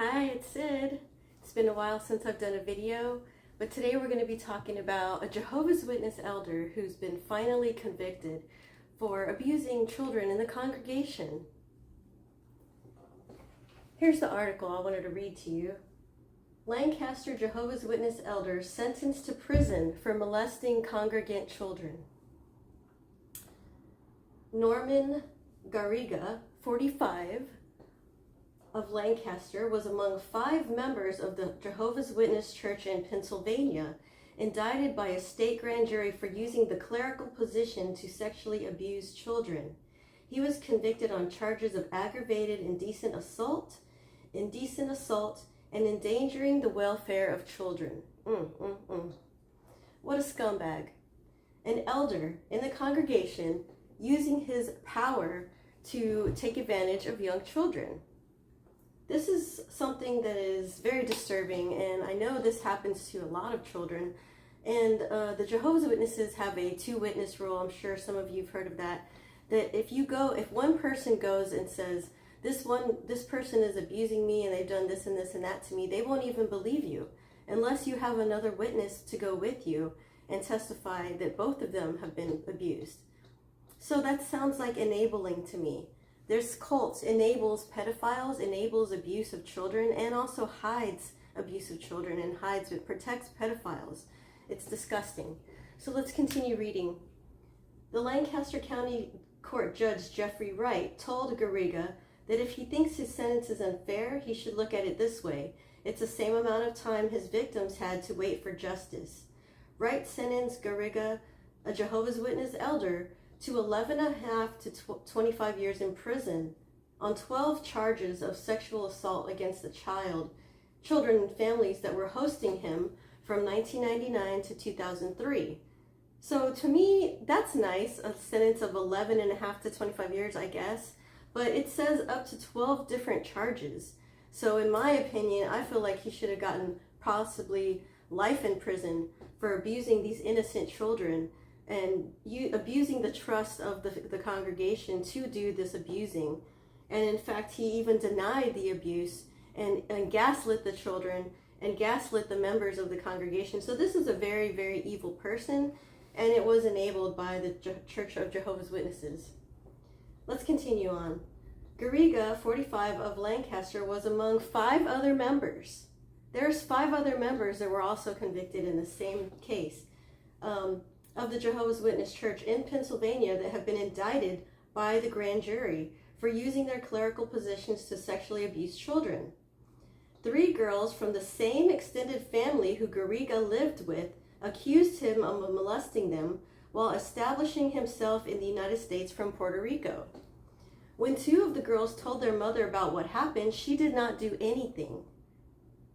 Hi, it's Sid. It's been a while since I've done a video, but today we're going to be talking about a Jehovah's Witness elder who's been finally convicted for abusing children in the congregation. Here's the article I wanted to read to you. Lancaster Jehovah's Witness elder sentenced to prison for molesting congregant children. Norman Garriga, 45, of Lancaster, was among 5 members of the Jehovah's Witness Church in Pennsylvania, indicted by a state grand jury for using the clerical position to sexually abuse children. He was convicted on charges of aggravated indecent assault, and endangering the welfare of children. What a scumbag. An elder in the congregation using his power to take advantage of young children. This is something that is very disturbing, and I know this happens to a lot of children. And the Jehovah's Witnesses have a 2-witness rule. I'm sure some of you have heard of that. That if one person goes and says, this person is abusing me and they've done this and this and that to me, they won't even believe you unless you have another witness to go with you and testify that both of them have been abused. So that sounds like enabling to me. There's cults, enables pedophiles, enables abuse of children, and also hides abuse of children and protects pedophiles. It's disgusting. So let's continue reading. The Lancaster County Court Judge Jeffrey Wright told Garriga that if he thinks his sentence is unfair, he should look at it this way. It's the same amount of time his victims had to wait for justice. Wright sentenced Garriga, a Jehovah's Witness elder, to 11.5 to 25 years in prison on 12 charges of sexual assault against children and families that were hosting him from 1999 to 2003. So to me, that's nice, a sentence of 11.5 to 25 years, I guess, but it says up to 12 different charges. So in my opinion, I feel like he should have gotten possibly life in prison for abusing these innocent children and abusing the trust of the congregation to do this abusing. And in fact, he even denied the abuse and gaslit the children and gaslit the members of the congregation. So this is a very, very evil person, and it was enabled by the Church of Jehovah's Witnesses. Let's continue on. Garriga, 45, of Lancaster, was among 5 other members. There's 5 other members that were also convicted in the same case. Of the Jehovah's Witness Church in Pennsylvania that have been indicted by the grand jury for using their clerical positions to sexually abuse children. 3 girls from the same extended family who Garriga lived with accused him of molesting them while establishing himself in the United States from Puerto Rico. When 2 of the girls told their mother about what happened, she did not do anything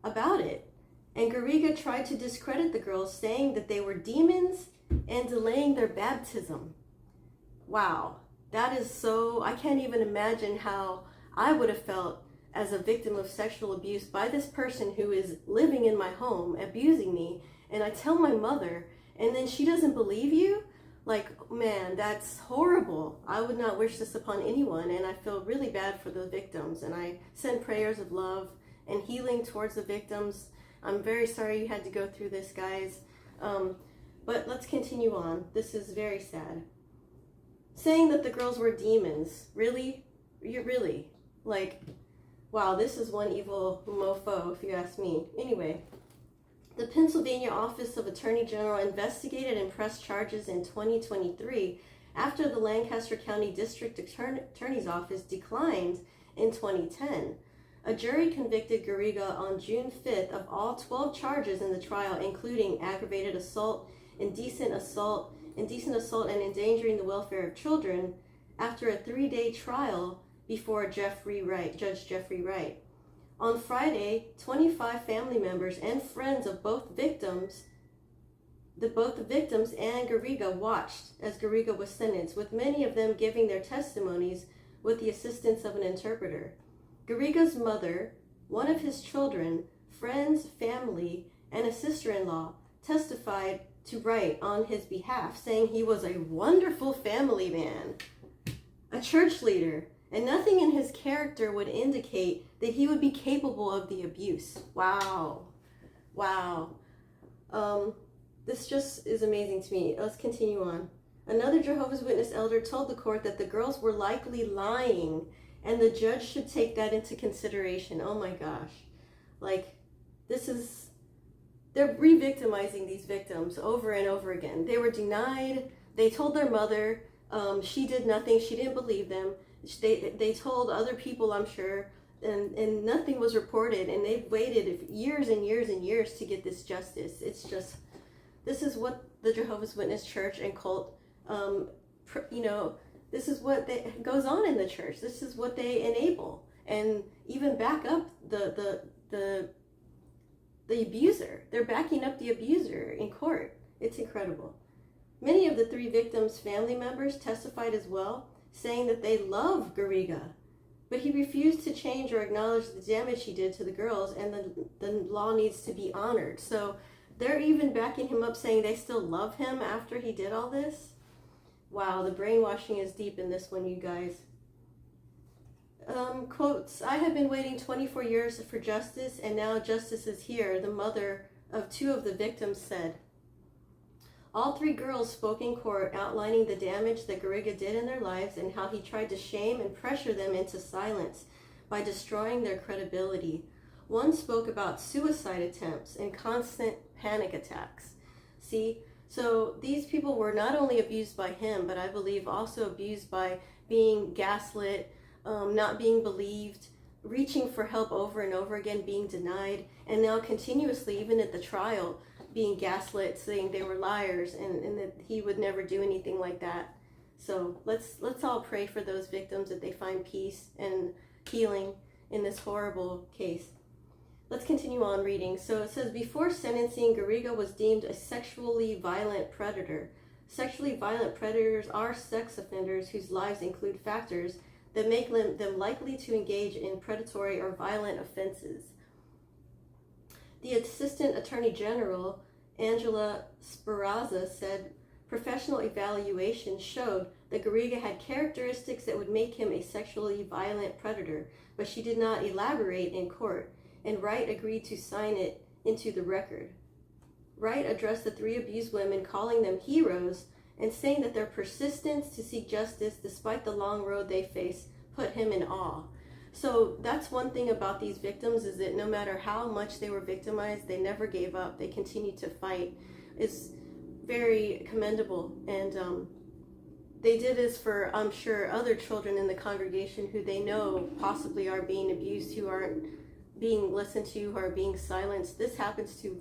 about it. And Garriga tried to discredit the girls, saying that they were demons and delaying their baptism. Wow, that is so, I can't even imagine how I would have felt as a victim of sexual abuse by this person who is living in my home, abusing me, and I tell my mother, and then she doesn't believe you? Like, man, that's horrible. I would not wish this upon anyone, and I feel really bad for the victims, and I send prayers of love and healing towards the victims. I'm very sorry you had to go through this, guys. But let's continue on. This is very sad. Saying that the girls were demons. Really? Really? Like, wow, this is one evil mofo, if you ask me. Anyway, the Pennsylvania Office of Attorney General investigated and pressed charges in 2023 after the Lancaster County District Attorney's Office declined in 2010. A jury convicted Garriga on June 5th of all 12 charges in the trial, including aggravated assault, indecent assault, and endangering the welfare of children, after a 3-day trial before Judge Jeffrey Wright. On Friday, 25 family members and friends of both the victims and Garriga watched as Garriga was sentenced, with many of them giving their testimonies with the assistance of an interpreter. Garriga's mother, one of his children, friends, family, and a sister-in-law testified to Wright on his behalf, saying he was a wonderful family man, a church leader, and nothing in his character would indicate that he would be capable of the abuse. Wow. Wow. This just is amazing to me. Let's continue on. Another Jehovah's Witness elder told the court that the girls were likely lying and the judge should take that into consideration. Oh my gosh. Like, they're re-victimizing these victims over and over again. They were denied. They told their mother she did nothing. She didn't believe them. They told other people, I'm sure, and nothing was reported. And they've waited years and years and years to get this justice. It's just, this is what the Jehovah's Witness church and cult, this is what goes on in the church. This is what they enable and even back up the abuser. They're backing up the abuser in court. It's incredible. Many of the 3 victims' family members testified as well, saying that they love Garriga, but he refused to change or acknowledge the damage he did to the girls, and the law needs to be honored. So they're even backing him up, saying they still love him after he did all this. Wow, the brainwashing is deep in this one, you guys. Quotes, I have been waiting 24 years for justice, and now justice is here, the mother of 2 of the victims said. All 3 girls spoke in court, outlining the damage that Garriga did in their lives and how he tried to shame and pressure them into silence by destroying their credibility. One spoke about suicide attempts and constant panic attacks. See, so these people were not only abused by him, but I believe also abused by being gaslit, not being believed, reaching for help over and over again, being denied, and now continuously, even at the trial, being gaslit, saying they were liars and that he would never do anything like that. So let's all pray for those victims, that they find peace and healing in this horrible case. Let's continue on reading. So it says, before sentencing, Garriga was deemed a sexually violent predator. Sexually violent predators are sex offenders whose lives include factors that make them likely to engage in predatory or violent offenses. The Assistant Attorney General, Angela Speranza, said professional evaluation showed that Garriga had characteristics that would make him a sexually violent predator, but she did not elaborate in court, and Wright agreed to sign it into the record. Wright addressed the 3 abused women, calling them heroes, and saying that their persistence to seek justice despite the long road they face put him in awe. So that's one thing about these victims, is that no matter how much they were victimized, they never gave up. They continued to fight. It's very commendable. And they did this for, I'm sure, other children in the congregation who they know possibly are being abused, who aren't being listened to, who are being silenced. This happens to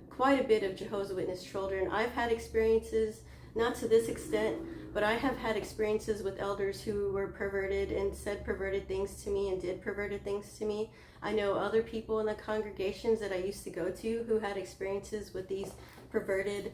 quite a bit of Jehovah's Witness children. I've had experiences, not to this extent, but I have had experiences with elders who were perverted and said perverted things to me and did perverted things to me. I know other people in the congregations that I used to go to who had experiences with these perverted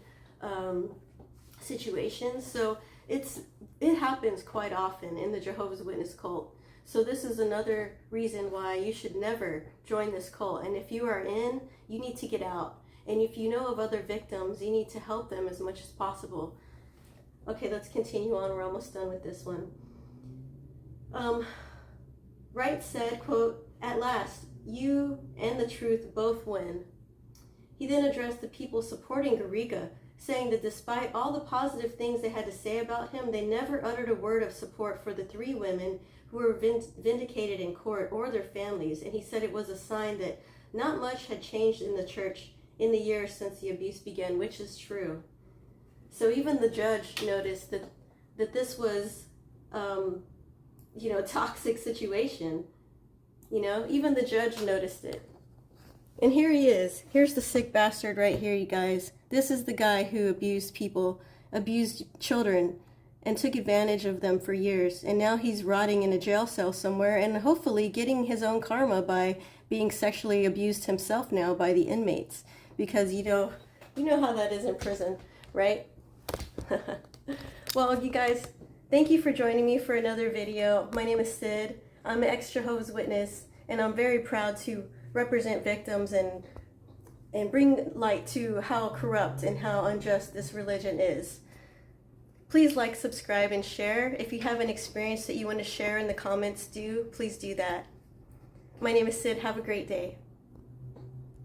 situations. So it happens quite often in the Jehovah's Witness cult. So this is another reason why you should never join this cult. And if you are in, you need to get out. And if you know of other victims, you need to help them as much as possible. Okay, let's continue on. We're almost done with this one. Wright said, quote, at last, you and the truth both win. He then addressed the people supporting Garriga, saying that despite all the positive things they had to say about him, they never uttered a word of support for the 3 women who were vindicated in court or their families. And he said it was a sign that not much had changed in the church in the years since the abuse began, which is true. So even the judge noticed that this was, a toxic situation. Even the judge noticed it. And here he is. Here's the sick bastard right here, you guys. This is the guy who abused people, abused children, and took advantage of them for years. And now he's rotting in a jail cell somewhere and hopefully getting his own karma by being sexually abused himself now by the inmates. Because you know how that is in prison, right? Well, you guys, thank you for joining me for another video. My name is Sid. I'm an ex-Jehovah's Witness, and I'm very proud to represent victims and bring light to how corrupt and how unjust this religion is. Please like, subscribe, and share. If you have an experience that you want to share in the comments, please do that. My name is Sid. Have a great day.